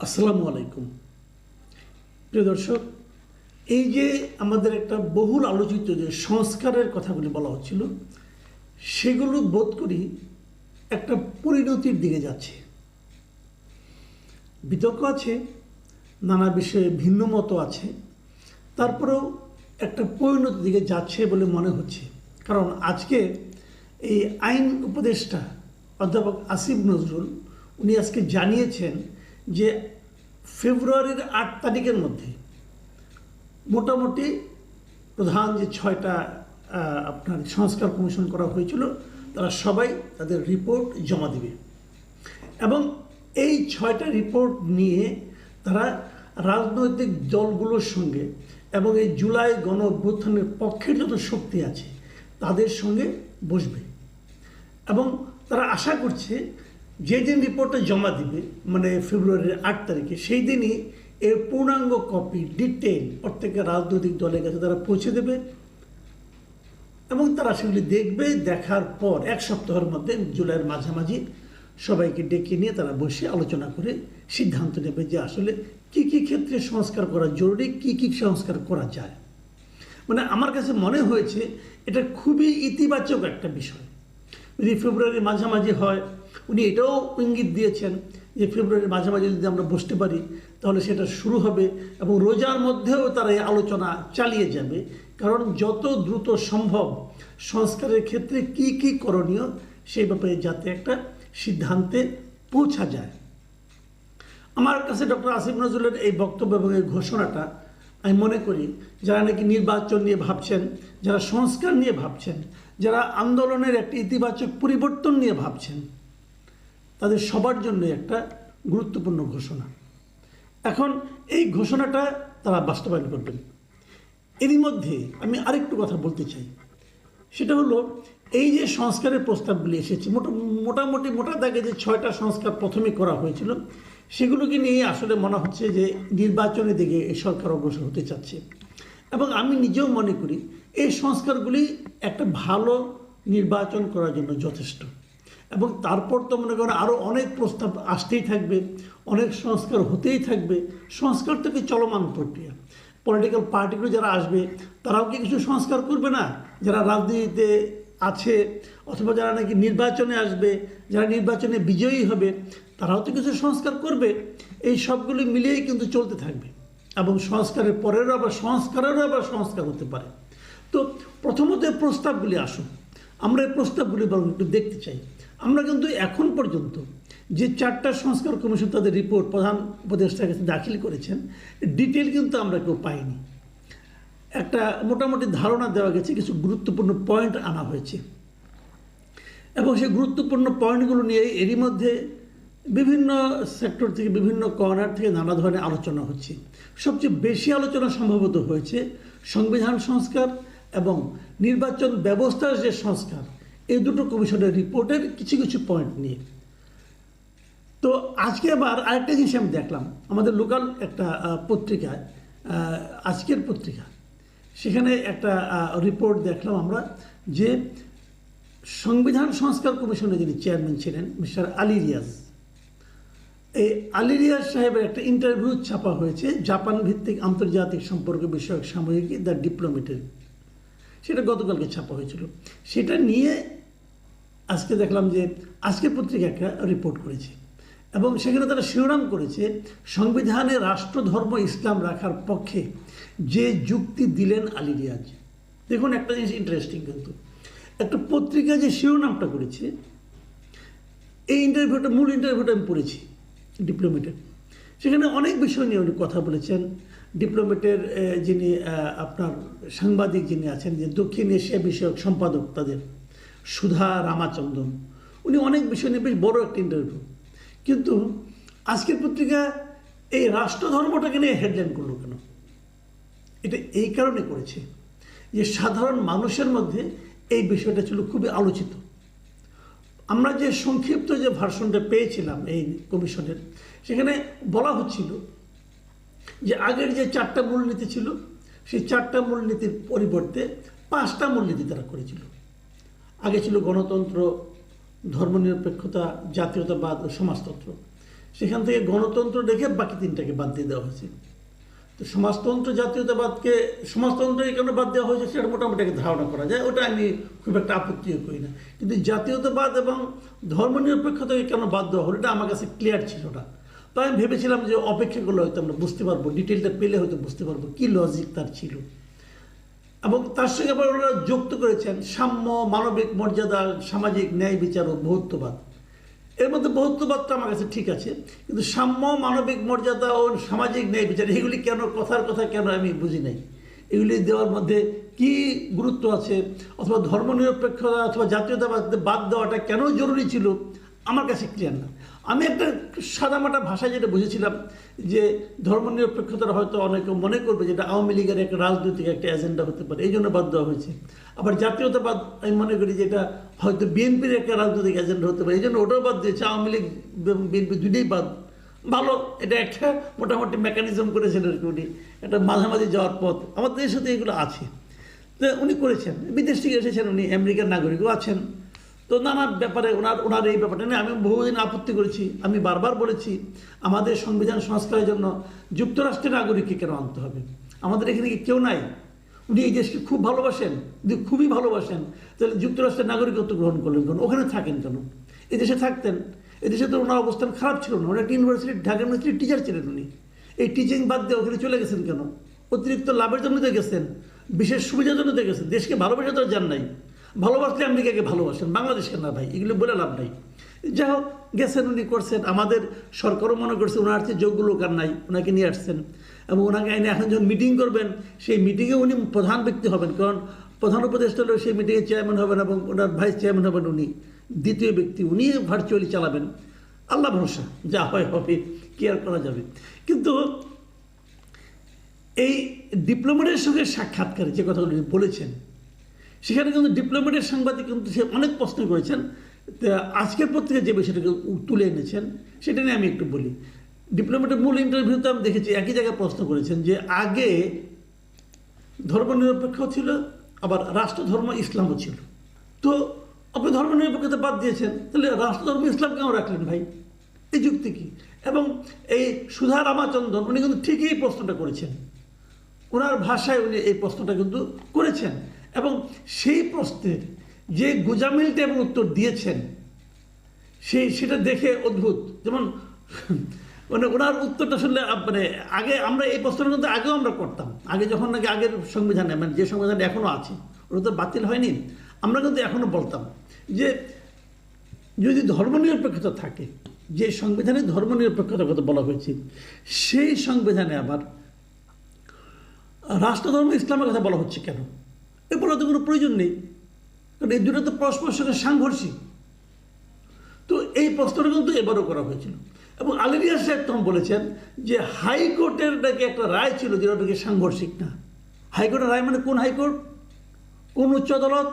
আসসালামু আলাইকুম প্রিয় দর্শক, এই যে আমাদের একটা বহুল আলোচিত যে সংস্কারের কথাগুলি বলা হচ্ছিল, সেগুলো বোধ করি একটা পরিণতির দিকে যাচ্ছে। বিতর্ক আছে, নানা বিষয়ে ভিন্ন মত আছে, তারপরেও একটা পরিণতির দিকে যাচ্ছে বলে মনে হচ্ছে। কারণ আজকে এই আইন উপদেষ্টা অধ্যাপক আসিফ নজরুল উনি আজকে জানিয়েছেন যে ফেব্রুয়ারির ৮ তারিখের মধ্যে মোটামুটি প্রধান যে ৬টা আপনার সংস্কার কমিশন করা হয়েছিল, তারা সবাই তাদের রিপোর্ট জমা দেবে এবং এই ৬টা রিপোর্ট নিয়ে তারা রাজনৈতিক দলগুলোর সঙ্গে এবং এই জুলাই গণ অভ্যুত্থানের পক্ষের যত শক্তি আছে তাদের সঙ্গে বসবে এবং তারা আশা করছে যেদিন রিপোর্টটা জমা দিবে, মানে ফেব্রুয়ারির ৮ তারিখে, সেই দিনই এর পূর্ণাঙ্গ কপি ডিটেইল প্রত্যেকের রাজনৈতিক দলের কাছে তারা পৌঁছে দেবে এবং তারা সেগুলি দেখবে। দেখার পর এক সপ্তাহের মধ্যে জুলাইয়ের মাঝামাঝি সবাইকে ডেকে নিয়ে তারা বসে আলোচনা করে সিদ্ধান্ত নেবে যে আসলে কী কী ক্ষেত্রে সংস্কার করা জরুরি, কী কী সংস্কার করা যায়। মানে আমার কাছে মনে হয়েছে এটা খুবই ইতিবাচক একটা বিষয়। যদি ফেব্রুয়ারির মাঝামাঝি হয়, উনি এটাও ইঙ্গিত দিয়েছেন যে ফেব্রুয়ারির মাঝামাঝি যদি আমরা বসতে পারি তাহলে সেটা শুরু হবে এবং রোজার মধ্যেও তারা এই আলোচনা চালিয়ে যাবে। কারণ যত দ্রুত সম্ভব সংস্কারের ক্ষেত্রে কি কি করণীয় সেই ব্যাপারে যাতে একটা সিদ্ধান্তে পৌঁছা যায়। আমার কাছে ডক্টর আসিফ নজরুলের এই বক্তব্য এবং এই ঘোষণাটা আমি মনে করি যারা নাকি নির্বাচন নিয়ে ভাবছেন, যারা সংস্কার নিয়ে ভাবছেন, যারা আন্দোলনের একটি ইতিবাচক পরিবর্তন নিয়ে ভাবছেন, তাদের সবার জন্য একটা গুরুত্বপূর্ণ ঘোষণা। এখন এই ঘোষণাটা তারা বাস্তবায়ন করবেন। এরই মধ্যে আমি আরেকটু কথা বলতে চাই, সেটা হলো এই যে সংস্কারের প্রস্তাবগুলি এসেছে, মোটামুটি মোটা দাগে যে ৬টা সংস্কার প্রথমে করা হয়েছিল, সেগুলোকে নিয়ে আসলে মনে হচ্ছে যে নির্বাচনের দিকে এই সরকার অগ্রসর হতে চাচ্ছে এবং আমি নিজেও মনে করি এই সংস্কারগুলি একটা ভালো নির্বাচন করার জন্য যথেষ্ট। এবং তারপর তো মনে করেন আরও অনেক প্রস্তাব আসতেই থাকবে, অনেক সংস্কার হতেই থাকবে। সংস্কার তো কি চলমান প্রক্রিয়া। পলিটিক্যাল পার্টিগুলো যারা আসবে তারাও কি কিছু সংস্কার করবে না? যারা রাজনীতিতে আছে অথবা যারা নাকি নির্বাচনে আসবে, যারা নির্বাচনে বিজয়ী হবে, তারাও তো কিছু সংস্কার করবে। এই সবগুলি মিলিয়েই কিন্তু চলতে থাকবে এবং সংস্কারের পরেরও আবার সংস্কার হতে পারে। তো প্রথমত প্রস্তাবগুলি আসুন, আমরা এই প্রস্তাবগুলি বরং একটু দেখতে চাই। আমরা কিন্তু এখন পর্যন্ত যে 4টা সংস্কার কমিশন তাদের রিপোর্ট প্রধান উপদেষ্টার কাছে দাখিল করেছেন, ডিটেল কিন্তু আমরা কেউ পাইনি। একটা মোটামুটি ধারণা দেওয়া গেছে, কিছু গুরুত্বপূর্ণ পয়েন্ট আনা হয়েছে এবং সেই গুরুত্বপূর্ণ পয়েন্টগুলো নিয়ে এরই মধ্যে বিভিন্ন সেক্টর থেকে, বিভিন্ন কর্নার থেকে নানা ধরনের আলোচনা হচ্ছে। সবচেয়ে বেশি আলোচনা সম্ভবত হয়েছে সংবিধান সংস্কার এবং নির্বাচন ব্যবস্থার যে সংস্কার, এই দুটো কমিশনের রিপোর্টের কিছু কিছু পয়েন্ট নিয়ে। তো আজকে আবার আরেকটা জিনিস আমি দেখলাম, আমাদের লোকাল একটা পত্রিকায়, আজকের পত্রিকা, সেখানে একটা রিপোর্ট দেখলাম আমরা যে সংবিধান সংস্কার কমিশনের যিনি চেয়ারম্যান ছিলেন মিস্টার আলী রিয়াজ, এই আলী রিয়াজ সাহেবের একটা ইন্টারভিউ ছাপা হয়েছে জাপান ভিত্তিক আন্তর্জাতিক সম্পর্ক বিষয়ক সাময়িকী দ্য ডিপ্লোমেটের। সেটা গতকালকে ছাপা হয়েছিল। সেটা নিয়ে আজকে দেখলাম যে আজকের পত্রিকা একটা রিপোর্ট করেছে এবং সেখানে তারা শিরোনাম করেছে সংবিধানে রাষ্ট্রধর্ম ইসলাম রাখার পক্ষে যে যুক্তি দিলেন আলী রিয়াজ। দেখুন একটা জিনিস ইন্টারেস্টিং, কিন্তু একটা পত্রিকা যে শিরোনামটা করেছে, এই মূল ইন্টারভিউটা আমি পড়েছি ডিপ্লোমেটের। সেখানে অনেক বিষয় নিয়ে উনি কথা বলেছেন। ডিপ্লোমেটের যিনি আপনার সাংবাদিক যিনি আছেন, যে দক্ষিণ এশিয়া বিষয়ক সম্পাদক তাদের সুধা রামাচন্দ্রন, উনি অনেক বিষয় নিয়ে বেশ বড় একটা ইন্টারভিউ। কিন্তু আজকের পত্রিকা এই রাষ্ট্রধর্মটাকে নিয়ে হেডলাইন করলো কেন? এটা এই কারণে করেছে যে সাধারণ মানুষের মধ্যে এই বিষয়টা ছিল খুবই আলোচিত। আমরা যে সংক্ষিপ্ত যে ভার্সনটা পেয়েছিলাম এই কমিশনের, সেখানে বলা হচ্ছিল যে আগের যে 4টা মূলনীতি ছিল, সেই 4টা মূলনীতির পরিবর্তে 5টা মূলনীতি তারা করেছিল। আগে ছিল গণতন্ত্র, ধর্মনিরপেক্ষতা, জাতীয়তাবাদ ও সমাজতন্ত্র। সেখান থেকে গণতন্ত্র রেখে বাকি তিনটাকে বাদ দিয়ে দেওয়া হয়েছে। তো সমাজতন্ত্র জাতীয়তাবাদকে সমাজতন্ত্র এই কারণে বাদ দেওয়া হয়েছে সেটা মোটামুটি একটা ধারণা করা যায়, ওটা আমি খুব একটা আপত্তিও করি না। কিন্তু জাতীয়তাবাদ এবং ধর্মনিরপেক্ষতাকে কেন বাদ দেওয়া হলো এটা আমার কাছে ক্লিয়ার ছিল না। তো আমি ভেবেছিলাম যে অপেক্ষা করলে হয়তো আমরা বুঝতে পারবো, ডিটেলটা পেলে হয়তো বুঝতে পারবো কী লজিক তার ছিল। এবং তার সঙ্গে আবার ওনারা যুক্ত করেছেন সাম্য, মানবিক মর্যাদা, সামাজিক ন্যায় বিচার ও বহুত্ববাদ। এর মধ্যে বহুত্ববাদটা আমার কাছে ঠিক আছে, কিন্তু সাম্য, মানবিক মর্যাদা ও সামাজিক ন্যায় বিচার এগুলি কেন, কথার কথা কেন আমি বুঝি নাই। এগুলি দেওয়ার মধ্যে কি গুরুত্ব আছে, অথবা ধর্মনিরপেক্ষতা অথবা জাতীয়তাবাদ বাদ দেওয়াটা কেন জরুরি ছিল আমার কাছে ক্লিয়ার না। আমি একটা সাদামাটা ভাষায় যেটা বুঝেছিলাম যে ধর্মনিরপেক্ষতার হয়তো অনেকে মনে করবে যেটা আওয়ামী লীগের একটা রাজনৈতিক একটা এজেন্ডা হতে পারে, এই জন্য বাদ দেওয়া হয়েছে। আবার জাতীয়তাবাদ আমি মনে করি যে এটা হয়তো বিএনপির একটা রাজনৈতিক এজেন্ডা হতে পারে, এই জন্য ওটাও বাদ দিয়েছে। আওয়ামী লীগ এবং বিএনপি দুটোই বাদ, ভালো, এটা একটা মোটামুটি মেকানিজম করেছেন আর কি উনি, একটা মাঝামাঝি যাওয়ার পথ আমাদের দেশের সাথে এগুলো আছে। তো উনি করেছেন, বিদেশ থেকে এসেছেন, উনি আমেরিকার নাগরিকও আছেন। তো নানা ব্যাপারে ওনার এই ব্যাপারটা নিয়ে আমি বহুদিন আপত্তি করেছি। আমি বারবার বলেছি আমাদের সংবিধান সংস্কারের জন্য যুক্তরাষ্ট্রের নাগরিককে কেন আনতে হবে, আমাদের এখানে কি কেউ নাই? উনি এই দেশকে খুব ভালোবাসেন, যদি খুবই ভালোবাসেন তাহলে যুক্তরাষ্ট্রের নাগরিকত্ব গ্রহণ করলেন কেন, ওখানে থাকেন কেন? এই দেশে থাকতেন, এই দেশে তো ওনার অবস্থান খারাপ ছিল না, ওনার একটা ইউনিভার্সিটি, ঢাকা ইউনিভার্সিটির টিচার ছিলেন উনি। এই টিচিং বাদ দিয়ে ওখানে চলে গেছেন কেন? অতিরিক্ত লাভের জন্য তো গেছেন, বিশেষ সুবিধার জন্য তো গেছেন, দেশকে ভালোবাসা তো যান নাই। ভালোবাসলে আমেরিকাকে ভালোবাসেন, বাংলাদেশকে না ভাই, এগুলো বলে লাভ নাই। যাই হোক, গেছেন, উনি করছেন, আমাদের সরকারও মনে করছে ওনার চেয়ে যোগ্য লোক আর নাই, ওনাকে নিয়ে আসছেন। এবং ওনাকে এনে এখন যখন মিটিং করবেন সেই মিটিংয়ে উনি প্রধান ব্যক্তি হবেন, কারণ প্রধান উপদেষ্টা হলেও সেই মিটিংয়ে চেয়ারম্যান হবেন এবং ওনার ভাইস চেয়ারম্যান হবেন উনি, দ্বিতীয় ব্যক্তি, উনি ভার্চুয়ালি চালাবেন। আল্লাহ ভরসা, যা হয় হবে, কি আর করা যাবে। কিন্তু এই ডিপ্লোম্যাটের সঙ্গে সাক্ষাৎকারে যে কথাগুলো বলেছেন সেখানে কিন্তু ডিপ্লোম্যাটের সাংবাদিক কিন্তু সে অনেক প্রশ্ন করেছেন। আজকের পত্রিকা যে বিষয়টাকে তুলে এনেছেন সেটা নিয়ে আমি একটু বলি। ডিপ্লোম্যাটের মূল ইন্টারভিউতে আমি দেখেছি একই জায়গায় প্রশ্ন করেছেন যে আগে ধর্মনিরপেক্ষ ছিল, আবার রাষ্ট্রধর্ম ইসলামও ছিল, তো আপনি ধর্মনিরপেক্ষতা বাদ দিয়েছেন, তাহলে রাষ্ট্রধর্ম ইসলাম কেন রাখলেন ভাই? এই যুক্তি কি? এবং এই সুধা রামাচন্দ্রন উনি কিন্তু ঠিকই এই প্রশ্নটা করেছেন, ওনার ভাষায় উনি এই প্রশ্নটা কিন্তু করেছেন। এবং সেই প্রশ্নের যে গোজামিলটা এবং উত্তর দিয়েছেন সেটা দেখে অদ্ভুত। যেমন মানে ওনার উত্তরটা শুনলে মানে আগে আমরা এই প্রশ্নটা কিন্তু আগেও আমরা করতাম, আগে যখন নাকি আগের সংবিধানে, মানে যে সংবিধানটা এখনও আছে ওটা তো বাতিল হয়নি, আমরা কিন্তু এখনও বলতাম যে যদি ধর্মনিরপেক্ষতা থাকে, যে সংবিধানে ধর্মনিরপেক্ষতার কথা বলা হয়েছে সেই সংবিধানে আবার রাষ্ট্রধর্ম ইসলামের কথা বলা হচ্ছে কেন? এ বলার তো কোনো প্রয়োজন নেই, কারণ এই দুটো তো পরস্পরের সঙ্গে সাংঘর্ষিক। তো এই প্রশ্নটা কিন্তু এবারও করা হয়েছিল এবং আলী রিয়াজ সাহেব তখন বলেছেন যে হাইকোর্টের নাকি একটা রায় ছিল যেটা নাকি সাংঘর্ষিক না। হাইকোর্টের রায় মানে কোন হাইকোর্ট, কোন উচ্চ আদালত?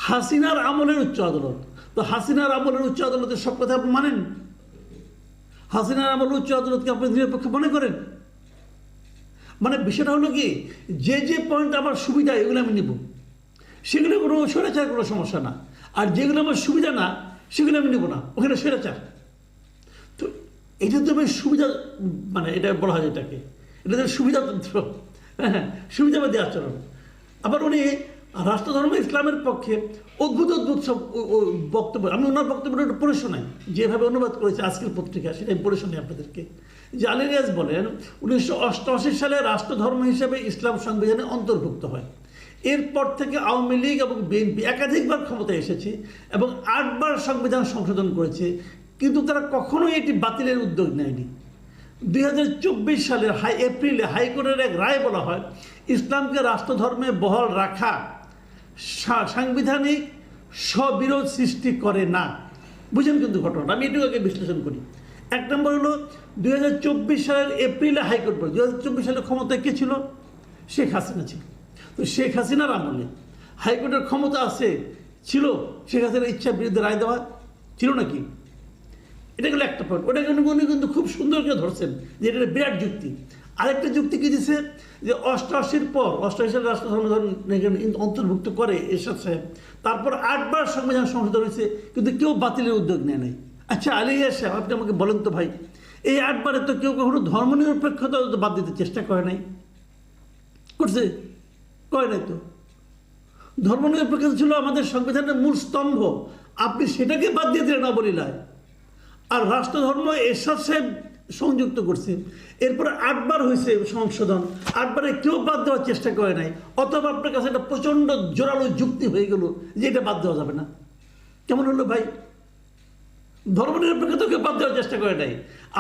হাসিনার আমলের উচ্চ আদালত। তো হাসিনার আমলের উচ্চ আদালতের সব কথা আপনি মানেন? হাসিনার আমলের উচ্চ আদালতকে আপনি নিরপেক্ষ মনে করেন? মানে বিষয়টা হলো কি, যে যে পয়েন্ট আমার সুবিধা এগুলো আমি নিব, সেগুলো কোনো স্বৈরাচার কোনো সমস্যা না, আর যেগুলো আমার সুবিধা না সেগুলো আমি নেব না, ওখানে স্বৈরাচার। তো এটা তো বেশ সুবিধা, মানে এটা বলা হয় এটাকে, এটা তো সুবিধাতন্ত্র, হ্যাঁ, সুবিধাবাদী আচরণ। আবার উনি রাষ্ট্রধর্ম ইসলামের পক্ষে অদ্ভুত অদ্ভুত সব বক্তব্য, আমি ওনার বক্তব্যটা একটু পড়ে শোনাই, যেভাবে অনুবাদ করেছে আজকের পত্রিকা সেটা আমি পড়ে শোনাই আপনাদেরকে। যে আলী রিয়াজ বলেন 1988 সালে রাষ্ট্রধর্ম হিসেবে ইসলাম সংবিধানে অন্তর্ভুক্ত হয়। এরপর থেকে আওয়ামী লীগ এবং বিএনপি একাধিকবার ক্ষমতায় এসেছে এবং 8 বার সংবিধান সংশোধন করেছে, কিন্তু তারা কখনোই এটি বাতিলের উদ্যোগ নেয়নি। 2024 সালের এপ্রিলে হাইকোর্টের এক রায় বলা হয় ইসলামকে রাষ্ট্রধর্মে বহাল রাখা সাংবিধানিক স্ববিরোধ সৃষ্টি করে না। বুঝেন কিন্তু ঘটনাটা, আমি এটুকু আগে বিশ্লেষণ করি। এক নম্বর হলো 2024 সালের এপ্রিলে হাইকোর্ট বলে, 2024 সালে ক্ষমতায় কে ছিল? শেখ হাসিনা ছিল। তো শেখ হাসিনার আমলে হাইকোর্টের ক্ষমতা আছে, ছিল, শেখ হাসিনার ইচ্ছার বিরুদ্ধে রায় দেওয়া ছিল নাকি? এটা গেলো একটা পয়েন্ট, ওটা উনি কিন্তু খুব সুন্দর করে ধরছেন যে এটা বিরাট যুক্তি। আরেকটা যুক্তি কি দিছে যে 88 পর 88 সালে রাষ্ট্রধর্ম অন্তর্ভুক্ত করে এরশাদ সাহেব, তারপর 8 বার সংবিধান সংশোধন হয়েছে কিন্তু কেউ বাতিলের উদ্যোগ নেয় নাই। আচ্ছা আলী রিয়াজ সাহেব, আপনি আমাকে বলেন তো ভাই, এই 8 বারে তো কেউ কখনো ধর্মনিরপেক্ষতা তো বাদ দিতে চেষ্টা করে নাই, করছে? করে নাই তো। ধর্মনিরপেক্ষতা ছিল আমাদের সংবিধানের মূল স্তম্ভ, আপনি সেটাকে বাদ দিয়ে দিলেন অবলীলায়। আর রাষ্ট্রধর্ম এরশাদ সাহেব সংযুক্ত করছে, এরপরে 8 বার হয়েছে সংশোধন, 8 বারে কেউ বাদ দেওয়ার চেষ্টা করে নাই। অথবা আপনার কাছে একটা প্রচণ্ড জোরালো যুক্তি হয়ে গেল যে এটা বাদ দেওয়া যাবে না। কেমন হলো ভাই? ধর্মনিরপেক্ষতাকে বাদ দেওয়ার চেষ্টা করে নাই,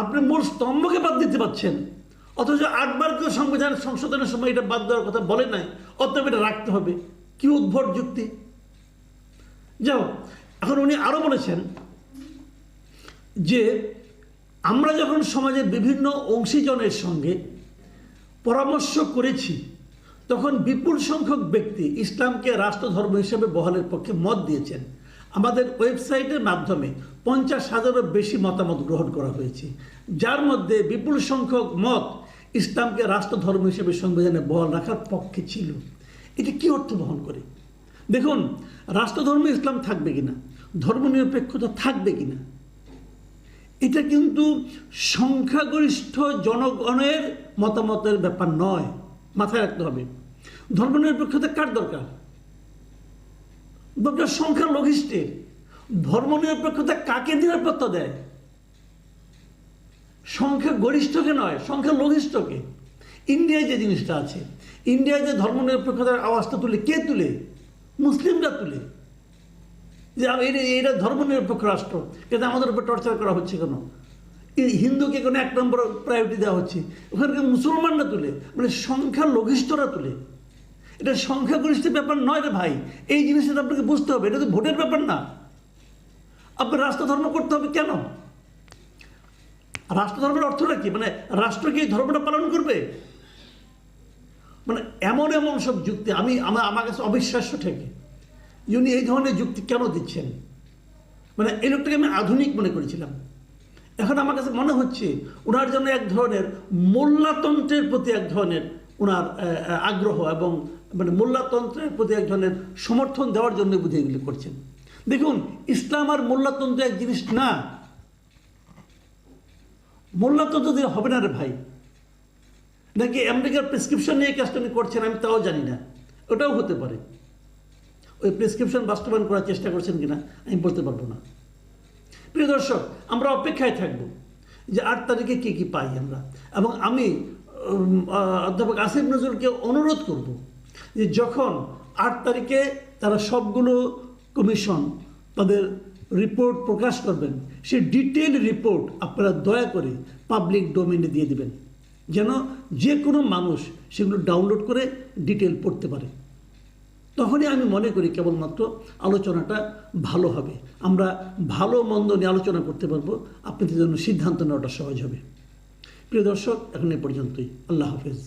আপনি মূল স্তম্ভকে বাদ দিতে পারছেন, অথচ 8 বার কেউ সংবিধান সংশোধনের সময় এটা বাদ দেওয়ার কথা বলে নাই, অতএব এটা রাখতে হবে। কি উদ্ভট যুক্তি! যাও, এখন উনি আরও বলেছেন যে আমরা যখন সমাজের বিভিন্ন অংশীজনের সঙ্গে পরামর্শ করেছি, তখন বিপুল সংখ্যক ব্যক্তি ইসলামকে রাষ্ট্রধর্ম হিসেবে বহালের পক্ষে মত দিয়েছেন। আমাদের ওয়েবসাইটের মাধ্যমে 50,000-এরও বেশি মতামত গ্রহণ করা হয়েছে, যার মধ্যে বিপুল সংখ্যক মত ইসলামকে রাষ্ট্রধর্ম হিসেবে সংবিধানে বহাল রাখার পক্ষে ছিল। এটি কী অর্থ বহন করে? দেখুন, রাষ্ট্রধর্মে ইসলাম থাকবে কিনা, ধর্মনিরপেক্ষতা থাকবে কিনা, এটা কিন্তু সংখ্যাগরিষ্ঠ জনগণের মতামতের ব্যাপার নয়, মাথায় রাখতে হবে। ধর্মনিরপেক্ষতা কার দরকার? দরকার সংখ্যালঘিষ্ঠের। ধর্মনিরপেক্ষতা কাকে নিরাপত্তা দেয়? সংখ্যাগরিষ্ঠকে নয়, সংখ্যালঘিষ্ঠকে। ইন্ডিয়ায় যে জিনিসটা আছে, ইন্ডিয়ায় যে ধর্মনিরপেক্ষতার আওয়াজটা তুলে, কে তুলে? মুসলিমরা তুলে, যে এটা ধর্মনিরপেক্ষ রাষ্ট্র, কিন্তু আমাদের উপর টর্চার করা হচ্ছে কেন? হিন্দুকে কোনো 1 নম্বর প্রায়োরিটি দেওয়া হচ্ছে, ওখানকার মুসলমানরা তুলে, মানে সংখ্যালঘিষ্ঠরা তুলে। এটা সংখ্যাগরিষ্ঠের ব্যাপার নয় রে ভাই, এই জিনিসটা আপনাকে বুঝতে হবে। এটা তো ভোটের ব্যাপার না। আপনার রাষ্ট্রধর্ম করতে হবে কেন? রাষ্ট্রধর্মের অর্থটা কি? মানে রাষ্ট্র কি এই ধর্মটা পালন করবে? মানে এমন এমন সব যুক্তি আমার কাছে অবিশ্বাস্য ঠেকে। উনি এই ধরনের যুক্তি কেন দিচ্ছেন? মানে এই লোকটাকে আমি আধুনিক মনে করেছিলাম, এখন আমার কাছে মনে হচ্ছে ওনার জন্য এক ধরনের মোল্লাতন্ত্রের প্রতি এক ধরনের ওনার আগ্রহ, এবং মানে মোল্লাতন্ত্রের প্রতি এক ধরনের সমর্থন দেওয়ার জন্য বুঝে এগুলি করছেন। দেখুন, ইসলাম আর মোল্লাতন্ত্র এক জিনিস না। মোল্লাতন্ত্র দিয়ে হবে না রে ভাই। নাকি আমেরিকার প্রেসক্রিপশন নিয়ে কাজটা উনি করছেন, আমি তাও জানি না, ওটাও হতে পারে। ওই প্রেসক্রিপশন বাস্তবায়ন করার চেষ্টা করছেন কিনা আমি বলতে পারবো না। প্রিয় দর্শক, আমরা অপেক্ষায় থাকব যে 8 তারিখে কী কী পাই আমরা। এবং আমি অধ্যাপক আসিফ নজরুলকে অনুরোধ করব যে যখন 8 তারিখে তারা সবগুলো কমিশন তাদের রিপোর্ট প্রকাশ করবেন, সেই ডিটেল রিপোর্ট আপনারা দয়া করে পাবলিক ডোমেইনে দিয়ে দেবেন, যেন যে কোনো মানুষ সেগুলো ডাউনলোড করে ডিটেল পড়তে পারে। তখনই আমি মনে করি কেবলমাত্র আলোচনাটা ভালো হবে, আমরা ভালো মন্দ নিয়ে আলোচনা করতে পারবো, আপনাদের জন্য সিদ্ধান্ত নেওয়াটা সহজ হবে। প্রিয় দর্শক, এখন এ পর্যন্তই। আল্লাহ হাফেজ।